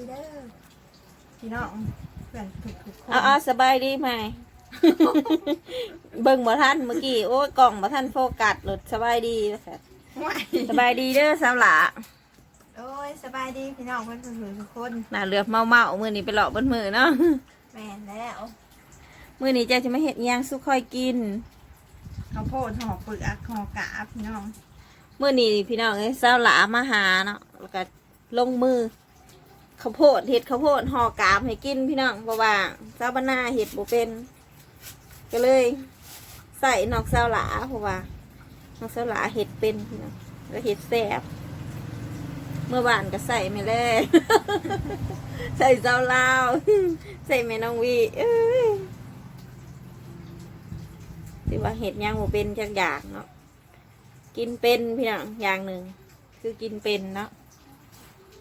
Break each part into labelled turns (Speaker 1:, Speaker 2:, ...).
Speaker 1: เด้อพี่น้องเพื่อนทุกคน
Speaker 2: เอาสบายดีไหม เบิ่งบ่ทันเมื่อกี้โอ้ยกล่องบ่ทันโฟกัสหลุดสบายดีนะคะสบายดีเด้อสาวหลา
Speaker 1: โอ้ยสบายดีพี่น้องเพื่อนทุกคน
Speaker 2: หน้าเลือบเมามื้อนี้ไปเลาะบนมือเนาะ
Speaker 1: แม่นแล้ว
Speaker 2: มื้อนี้เจ้าจะมาเฮ็ดอิหยังสุค่อยกิน
Speaker 1: ข้าวโพดห่อเปลือกห่อกาบพี่น้อง
Speaker 2: มื้อนี้พี่น้องเอ้ยสาวหลามาหาเนาะแล้วก็ลงมือข้าวโพดเฮ็ดข้าวโพดห่อกาบให้กินพี่น้องเพราะว่าสาวบ้านนาเฮ็ดบ่เป็นก็เลยใส่นอกสาวหลาเพราะว่านอกสาวหลาเฮ็ดเป็นพี่น้องแล้วเฮ็ดแซ่บเมื่อวานก็ใส่ไม่แล้ว ใส่สาวลาว ใส่แม่น้องวีเอ้ยที่ว่าเห็ดย่างหมูเป็นจักอย่างเนาะกินเป็นพี่น้องอย่างหนึ่งคือกินเป็นเนาะ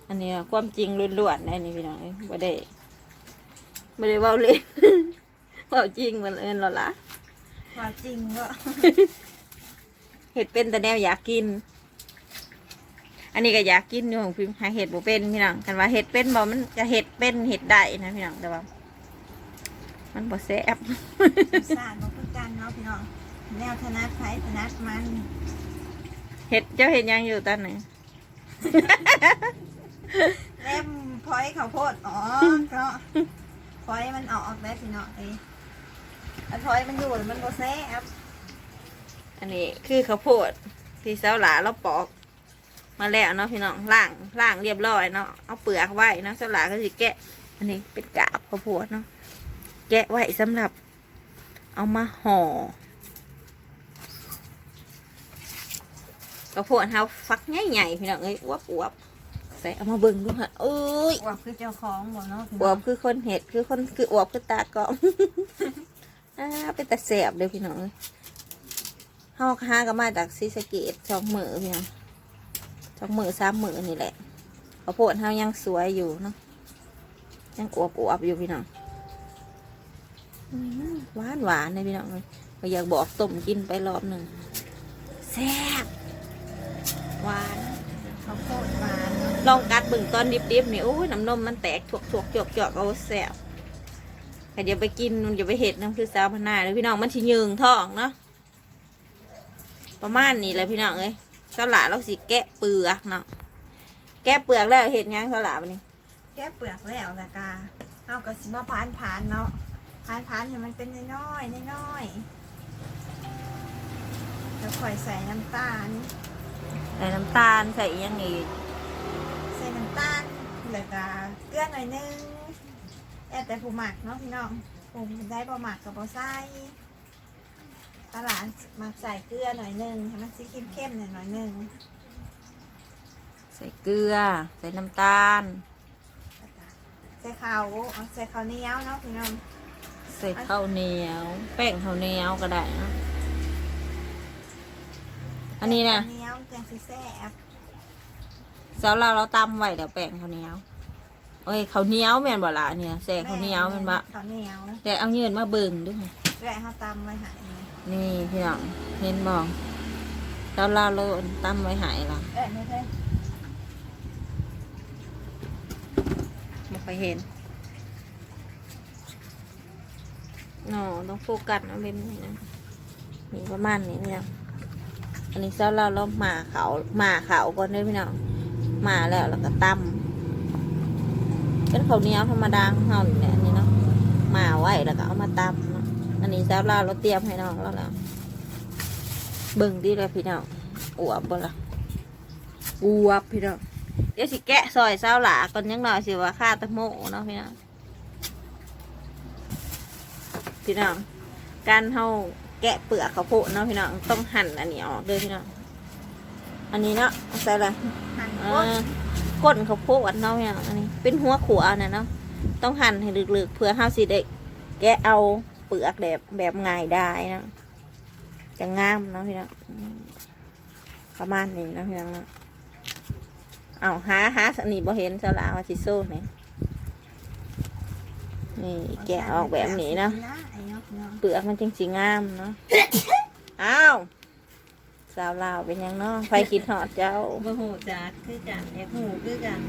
Speaker 2: อันนี้ความจริงล้วนๆได้นี่พี่น้องไม่ได้เว้าเล่น เว้าจริงมันเอินหรอล่ะ
Speaker 1: ว่าจริงก็
Speaker 2: เห็ดเป็นแต่แนวอยากกิน อันนี้ก็อยากกินอยู่ของพิมพ์หาเห็ดบ่เป็นพี่น้องกันว่าเห็ดเป็นบ่มันจะเห็ดเป็นเห็ดได้นะพี่น้องแต่ว่ามันบ่แซ่บ
Speaker 1: สารมาพูดกันเนาะพี่น้องแนวธนัดไผ่ธนัดมัน
Speaker 2: เห็ดเจ้าเห็ดยังอยู่ตอนไหน
Speaker 1: เล่มพอยข้าวโพดอ๋อเนาะพอยมันออกได้พี่น้องเอ้ยอันพอยมันอยู่มันโบแซ่บ
Speaker 2: อันนี้คือข้าวโพดที่สาวหลาเราปอกมาแล้วเนาะพี่น้องล่างเรียบร้อยเนาะเอาเปลือกไว้เนาะสาวหลาก็สิแกะ อันนี้เป็นกาบข้าวโพดเนาะแกะไว้สำหรับ เอามาห่อข้าวโพดเฮาฟักใหญ่ๆพี่น้องเอ้ยอวบใส่เอามาเบิ่งดูฮะเอ้ย
Speaker 1: อวบคือเจ้าของบ่เนาะพี่
Speaker 2: อ
Speaker 1: น้
Speaker 2: ว
Speaker 1: อง
Speaker 2: บคือคนเห็ดคือคนคืออวบคือตากล้อง เป็นตาแสบเลยพี่น้องเฮาหาก็มาจากศรีสะเกษ2 มื้อพี่น้อง2 มื้อ3 มื้อนี่แหละข้าวโพดเฮายังสวยอยู่เนาะยังอวบอยู่พี่น้องหวานเลยพี่น้องก็อยากบอกต้มกินไปรอบหนึ่งแซ่บหวาน
Speaker 1: ข้าวโพดหวานเนาะ
Speaker 2: ลองกัดบึ่งตอนดิบๆนี่โอ้ยน้ำนมมันแตกถวกจอกเอาแซ่บแต่เดี๋ยวไปกินเดี๋ยวไปเห็ดน้ำคือสาวพนาเลยพี่น้องมันชิยืงท้องเนาะประมาณนี้เลยพี่น้องเอ้ยสละเราสิแกะเปลือกเนาะแกะเปลือกแล้วเห็ดยังสละวันนี้
Speaker 1: แก้เปลือกแล้วละกาเอากระสิมาผ่านเนาะผ่านให้มันเป็นน้อยแล้วค่อยใส่น้ำตาล
Speaker 2: ใส่น้ำตาลใส่อีกอยังอีก
Speaker 1: ใส่น้ำตาลแล้วก็เกลือหน่อยนึงแต่ผู้หมักเนาะพี่น้องผมได้บ่หมักกับบ่ใส่ตลาดมาใส่เกลือหน่อยนึงให้มันสีเข้มๆหน่อยนึง
Speaker 2: ใส่เกลือใส่น้ำตาล
Speaker 1: ใส่ข้าวใส่ข้าวเหนียวเนาะพี่น้อง
Speaker 2: ใส่ข้าวเหนียวแป้งข้าวเหนียวก็ได้เนาะอันนี้นะ
Speaker 1: ข้าวเหนียวแกงสีแซ่บ
Speaker 2: สาวเราตำไว้เดี๋ยวแป้งข้าวเหนียวโอ้ยข้าวเหนียวแม่นบ่ละเนี่ยใส่ข้าวเหนียวแม่นบ่
Speaker 1: ข้าวเหนียว
Speaker 2: แต่เอาเงินมาเบิ่งด้วย
Speaker 1: แกะข้าวตำไว้ใหาย
Speaker 2: นี่พี่น้องเห็นบ่สาวเราตำไว้ใหายละ
Speaker 1: ไม่ใช่
Speaker 2: ไม่ค่อยเห็นเนาะต้องโฟกัสนะเป็นนี่นะนี่ประมาณนี้พี่น้องอันนี้สาวเราหมาเขาก่อนเด้อพี่น้องหมาแล้วก็ตำเป็นข้าวเหนียวธรรมดาของเราเนี่ยอันนี้เนาะหมาไว้แล้วก็เอามาตำเนาะอันนี้สาวเราเตรียมให้น้องแล้วเบิ่งดีเลยพี่น้องอวบบ่ล่ะอวบพี่น้องเดี๋ยวสิแกะซอยสาวหลาก่อนยังหน่อยสิว่าค่าตะโมเนาะพี่น้องการเฮาแกะเปลือกข้าวโพดเนาะพี่น้องต้องหั่นอันนี้ออกด้วยพี่น้องอันนี้เนาะใส่อะไร
Speaker 1: หั่น
Speaker 2: ก้นข้าวโพดเนาะพี่น้องอันนี้เป็นหัวขวานเนาะต้องหั่นให้ลึกๆเพื่อเฮาสิได้แกะเอาเปลือกแบบง่ายได้นะจะงามเนาะพี่น้องประมาณนี้นะพี่น้องเนาะเอาหาอันนี้บ่เห็นสลาว่าสิโซ่เนี่ยนี่แกะออกแบบนี้เนาะเปลือกมันจริงๆงามเนาะอ้าว สาวลาวเป็นหยังเนาะไฟคิดหอดเจ้า
Speaker 1: บ่หูจักคือกันอยากหูคือกัน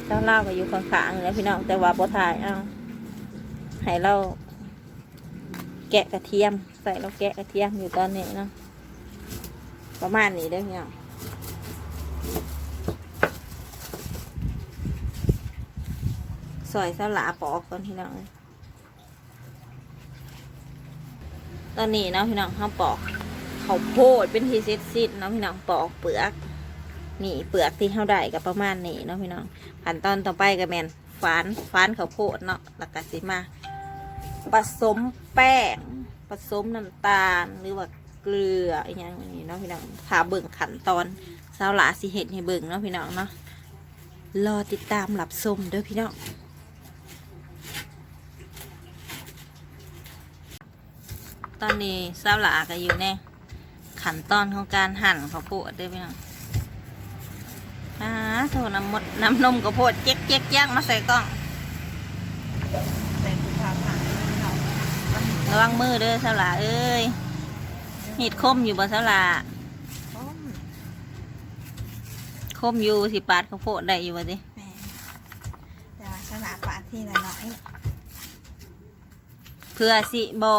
Speaker 2: สาวลาวก็อยู่ข้างๆแล้วพี่น้องแต่ว่าบ่ถ่ายเอาให้เราแกะกระเทียม ใส่เราแกะกระเทียมอยู่ตอนนี้เนาะประมาณนี้เด้อพี่น้องซอยสาวหลาปอกก่อนพี่น้องตอนนี้เนาะพี่น้องเขาปอกข้าวโพดเป็นที่ซิดๆเนาะพี่น้องปอกเปลือกนี่เปลือกที่เขาได้กับประมาณนี้เนาะพี่น้องขั้นตอนต่อไปก็แมนฝานข้าวโพดเนาะแล้วก็สิมาผสมแป้งผสมน้ำตาลหรือว่าเกลืออย่างนี้เนาะพี่น้องพาเบิ่งขั้นตอนสาวหลาสิเห็ดให้เบิ่งเนาะพี่น้องเนาะรอติดตามรับชมเด้อพี่น้องตอนนี้สาวหลาก็อยู่ในขั้นตอนของการหั่นข้าวโพดเด้อพี่น้องโถน้ำนมข้าวโพดเจ๊กย่างมาใส่กล้อง
Speaker 1: ใส่กุพาผ่านพี่น้อง
Speaker 2: ระวังมือเด้อสาวหลาเอ้ยหีดคมอยู่บ่สาวหลา
Speaker 1: ต้ม
Speaker 2: คมอยู่สิปาดข้าวโพดได้อยู่บ่สิ
Speaker 1: แม่แต่ว่าสลับปาดทีละน้อย
Speaker 2: เพื่อสิบอ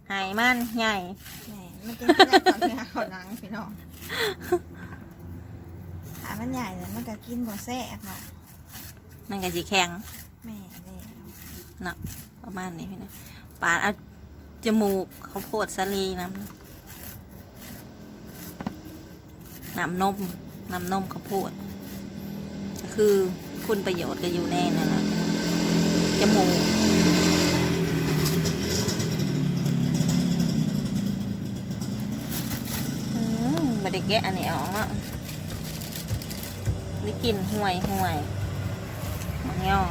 Speaker 2: ให้มันใหญ่
Speaker 1: แม่มันกินที่ไหนก่อนที่หาขอนังพี่น้องหามันใหญ่เลยมันก็กินบ่แซ่บเนาะ
Speaker 2: มันก็สิแข็ง
Speaker 1: แม่แม่
Speaker 2: เนาะประมาณนี้พี่นะปาดเอาจมูกข้าวโพดสาลีน้ำนมข้าวโพดก็คือคุณประโยชน์ก็อยู่แน่นั่นแหละจมูกไม่ได้แกะอันนี้ออกเนาะได้กลิ่นห่วยมันย่อ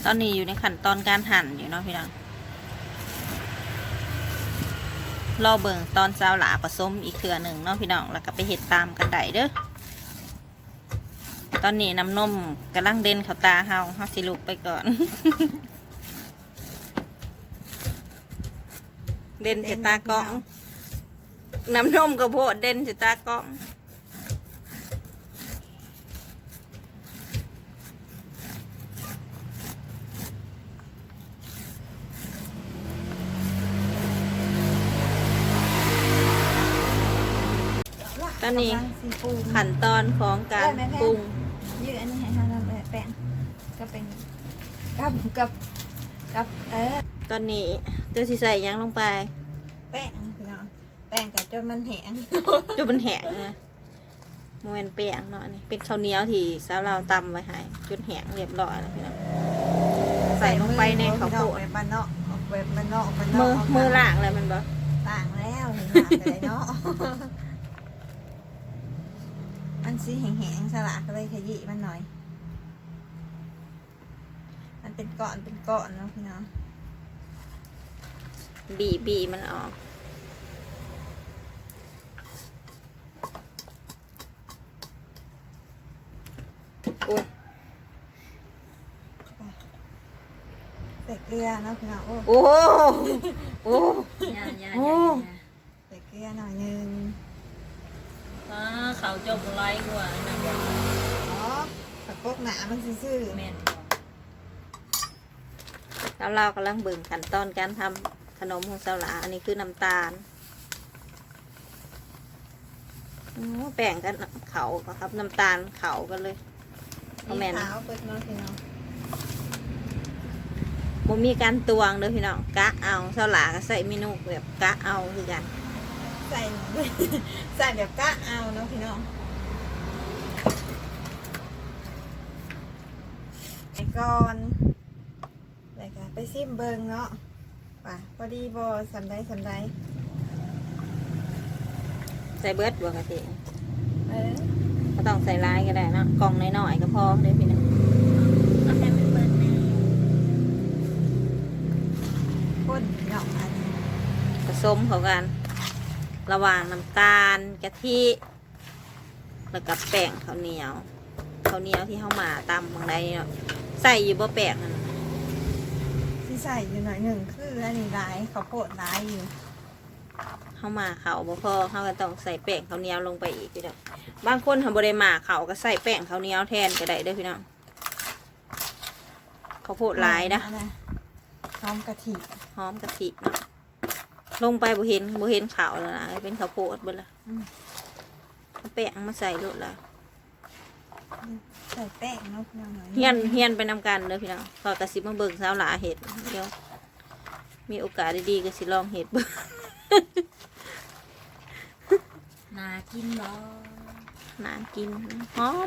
Speaker 2: ตอนนี้อยู่ในขั้นตอนการหั่นอยู่เนาะพี่น้องรอเบิ่งตอนสาวหลาผสมอีกเถื่อหนึ่งเนาะพี่น้องแล้วก็ไปเห็ดตามกันได้เด้อตอนนี้น้ำนมกำลังเด่นเข้าตาเฮาสิลุกไปก่อน เด่นจะตากล้องน้ำนมกระโพดเด่นจะตากล้องตอนนี้ขั้นตอนของการปรุง
Speaker 1: ยืดอันนี้ให้ทำแป้งก็เป็นกับ
Speaker 2: ตอนนี้เจ้าสิใส่หยังลงไป
Speaker 1: แป้งพี่น้องแป้งกับจนมันแห้ง
Speaker 2: จนมันแห้งนะโมเมนแป้งเนาะนี่เป็นข้าวเหนียวที่สาวเราตำไว้ให้จนแห้งเรียบร้อยแล้วพี่น้องใส่ลงไปในข้าวโพด
Speaker 1: แบบบ้านนอกแบบบ้านนอก
Speaker 2: มือล่างเลยมันบ่
Speaker 1: ต่างแล้วเห็นหลังเลยเนาะมันสีแห้งๆสลัดก็เลยขยี้มันหน่อยมันเป็นก้อนเนาะพี่น้อง
Speaker 2: บีมันออกโอ้ย
Speaker 1: ใส่เกลือเนาะพี่น้องโอ้
Speaker 2: โอ้โอ้ โอ้
Speaker 1: ใส่เกลือหน่อยนึง
Speaker 2: เขาจบไล่กว่านะ
Speaker 1: อ๋อตะกกหนามันซื่อๆ
Speaker 2: แม่นแล้วเรากำลังเบิ่งขั้นตอนการทำขนมของสาวหลาอันนี้คือน้ำตาลแป้งกันเขาครับน้ำตาลเขากันเลยเอาแม่น
Speaker 1: ขาวเปิดเนาะพี่น้อง
Speaker 2: บ่มีการตวงเด้อพี่น้องกะเอาสาวหลาก็ใส่เมนูแบบกะเอาคือกัน
Speaker 1: ใส่ ใส่แบบกะเอาเนาะพี่น้องไอ้ก่อนแล้วก็ไปซิมเบิงเนาะป่ะพอดีบอสำได้
Speaker 2: ใส่เบิร์ดบัวกะทิ
Speaker 1: เออ
Speaker 2: ก็ต้องใส่ลายก็ได้เนาะกล่องน้อยๆก็พอเด้อพี่น้อง
Speaker 1: เอาแค่มันเบิดแน่คนเนาะอันนี้
Speaker 2: ผสมเข้ากัน ระหว่างน้ำตาลกะทิแล้วก็แป้งข้าวเหนียว ข้าวเหนียวที่เฮาหมาตำบางใดเนาะใส่อยู่บ่แป้งนั่น
Speaker 1: ที่ใส่อยู่หน่อยหนึ่งคืออันนี้ร้ายเขาวโพดร้ายอยู่
Speaker 2: เฮาหมาเขาบ่พอเฮาก็ต้องใส่แป้งข้าวเหนียวลงไปอีกพี่น้องบางคนทำบ่ได้หมาเขาก็ใส่แป้งข้าวเหนียวแทนก็ได้เด้อพี่น้องข้าวโพดหลายนะ
Speaker 1: หอมกะทิ
Speaker 2: หอมกะทิเนาะลงไปบ่เห็นขาวแล้วนะเป็นข้าวโพดเบิดละเอาแป้งมาใส่โลดละ
Speaker 1: ใส่แป้งเนาะพี่น้องหน่อย
Speaker 2: เฮียนไปนำกันเด้อพี่น้องพอกระสิบมาเบิ่งสาวหลาเห็ดเดี๋ยวมีโอกาสดีๆก็สิลองเห็ดเบิ่ง
Speaker 3: นากินบ่
Speaker 2: น่ากิน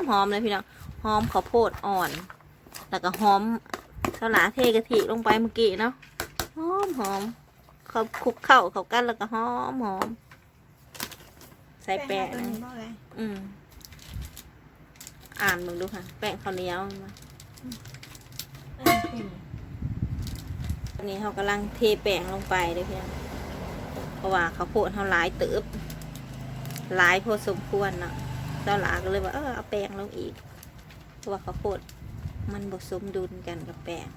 Speaker 2: หอมเลยพี่น้องหอมข้าวโพดอ่อน แล้วก็หอมสาวหลาเทกะทิลงไปเมื่อกี้เนาะหอมเขาคลุกเข้าเขากันแล้วก็หอมใส่แป้ง
Speaker 1: ตัว
Speaker 2: นะ
Speaker 1: นี้บ่เลย
Speaker 2: อ่านมึงดูค่ะ แป้งข้าวเหนียวมาตอนนี้เขากำลังเทแป้งลงไปเลยพี่น้องเพราะว่าข้าวโพดเขาหลายเติบหลายพอสมควรเนาะเจ้าหลาก็เลยว่าเอาแป้งลงอีกเพราะว่าข้าวโพดมันผสมดุลกันกับแป้ง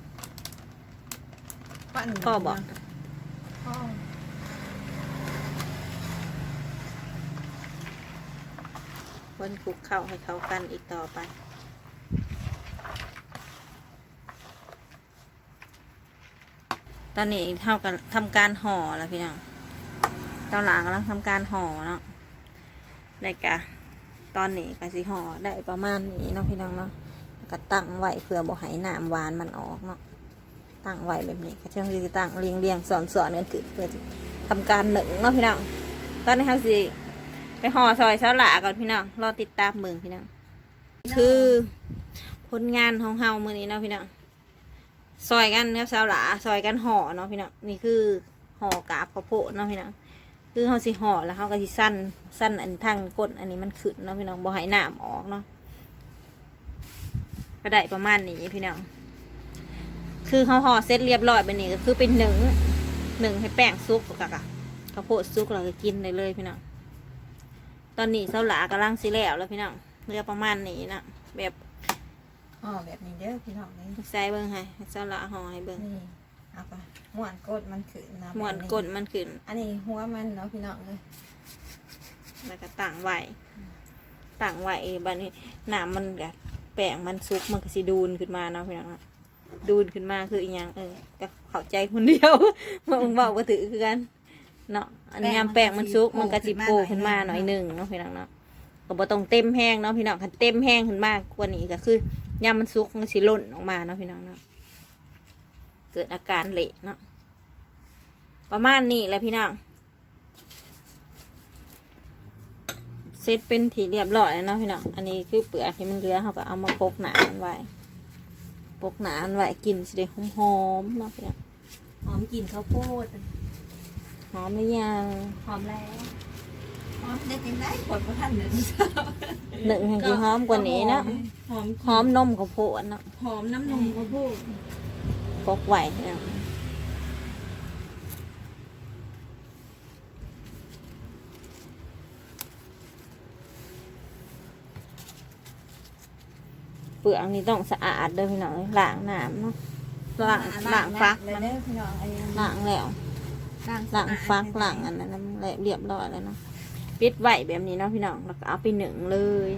Speaker 1: ปั้น
Speaker 2: พ่อบอก
Speaker 1: พ่อ
Speaker 2: คนคลุกเข้าให้เขากันอีกต่อไปตอนนี้เท่ากันทำการห่อแล้วพี่น้องเจ้าหลากำลังทำการห่อเนาะได้กะตอนนี้กะสิห่อได้ประมาณนี้เนาะพี่น้องเนาะแล้วก็ตั้งไว้เพื่อบ่ให้น้ำหวานมันออกเนาะตั้งไว้แบบนี้ก็เช่นที่ตั้งเรียงสอนกันขึ้นเพื่อทำการหนึ่งเนาะพี่น้องตอนนี้เขาสิไปห่อซอยเจ้าหลาก่อนพี่น้องรอติดตามเมืองพี่น้องคือผลงานของเฮามื้อนี้เนาะพี่น้องซอยกันครับเจ้าหลาซอยกันห่อเนาะพี่น้องนี่คือห่อกาบข้าวโพดเนาะพี่น้องคือเขาสิห่อแล้วเขาก็สิสั้นอันทางก้นอันนี้มันขึ้นเนาะพี่น้องบ่ให้น้ำออกเนาะก็ได้ประมาณนี้พี่น้องคือเขาห่อเสร็จเรียบร้อยไปนี่ก็คือเป็นหนึ่งให้แป้งซุกกะข้าวโพดซุกเราก็กินได้เลยพี่น้องตอนนี้เจ้าหลากำลังสิแล้วพี่น้องเรือประมาณนี้นะแบบ
Speaker 1: ห่อแบบนี้เด้อพี่น้องนี่
Speaker 2: ใส่เบิ้งให้เจ้าหลาห่อให้เบิ้ง
Speaker 1: นี่เอาไปม้วนกดมันขึ้นนะ
Speaker 2: ม้วนก้นมันขึ้น
Speaker 1: อันนี้หัวมันเนาะพี่น้องเลย
Speaker 2: แล้วก็ต่างไว้บัดนี้น้ำมันกับแป้งมันซุกมันก็สิดูนขึ้นมาเนาะพี่น้องดูนขึ้นมาคืออีหยังก็เข้าใจคนเดียว มึงบอกก็ถือคือกันเนาะอันนี้ยามแป้งมันซุกมันก็สิโผล่ขึ้นมาหน่อยหนึ่งเนาะพี่น้องเนาะก็บ่ต้องเต็มแห้งเนาะพี่น้องคันเต็มแห้งขึ้นมากกว่านี้ก็คือยามมันซุกมันสิหล่นออกมาเนาะพี่น้องเนาะเกิดอาการเละเนาะประมาณนี้แหละพี่น้องเซตเป็นที่เรียบร้อยแล้วเนาะพี่น้องอันนี้คือเปลือกที่มันเหลือเขาก็เอามาปกหนาอันไว้ปกหนาอันไว้กินสิได้หอมๆเนาะพี่น้อง
Speaker 3: หอมกลิ่นข้าวโพด
Speaker 2: หอมหรือยัง
Speaker 3: หอมแล้ว
Speaker 1: หอมได้จังได้กดบ่ทันเด้อ
Speaker 2: หนึ่งแห่งที่หอมกว่านี้เนาะ
Speaker 3: หอม
Speaker 2: หอมนมข้าวโพดเนาะ
Speaker 3: หอมน้ำนมข้าวโพด
Speaker 2: ปกไว้พี่น้องเปลือกนี่ต้องสะอาดเด้อพี่น้องล้างน้ำเนาะล้างฟัก
Speaker 1: เลย
Speaker 2: มัน
Speaker 1: เด้อพี่น้องอันนี้
Speaker 2: ล้างแล้ว ล้างฟักล้างอันนั้นแหละเรียบร้อยแล้วเนาะปิดไว้แบบนี้เนาะพี่น้องแล้วก็เอาไปหนึ่งเลย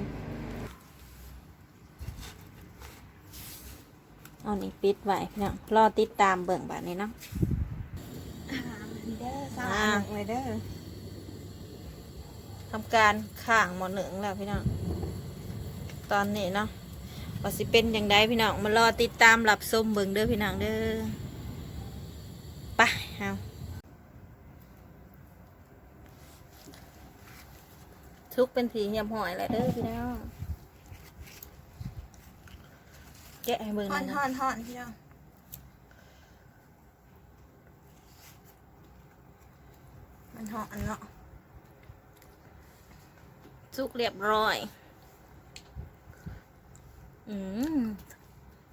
Speaker 2: เอานี่ปิดไว้พี่น้องรอติดตามเบิ่งแบบนี้เนาะ
Speaker 1: เด้อสาดเลยเด้อ
Speaker 2: ทำการข้างหมอหนึ่งแล้วพี่น้องตอนนี้เนาะว่าสิเป็นอย่างไรพี่น้องมารอติดตามรับชมเบิ่งเด้อพี่น้องเด้อไปเอาทุกเป็นผีเหี่ยมหอยแล้วเด้อพี่น้องแกะให้เบิ่งห
Speaker 1: ห่
Speaker 2: น่
Speaker 1: อ
Speaker 2: อน ย
Speaker 1: ห่อ
Speaker 2: นะ
Speaker 1: นห่อนพี่น้องมันห่อนเนาะ
Speaker 2: สุกเรียบร้อย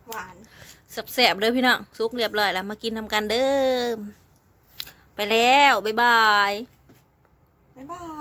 Speaker 1: หวาน
Speaker 2: แสบๆเด้อพี่น้องสุกเรียบร้อยแล้วมากินทำกันเด้อไปแล้วบ๊ายบาย
Speaker 1: บ๊ายบาย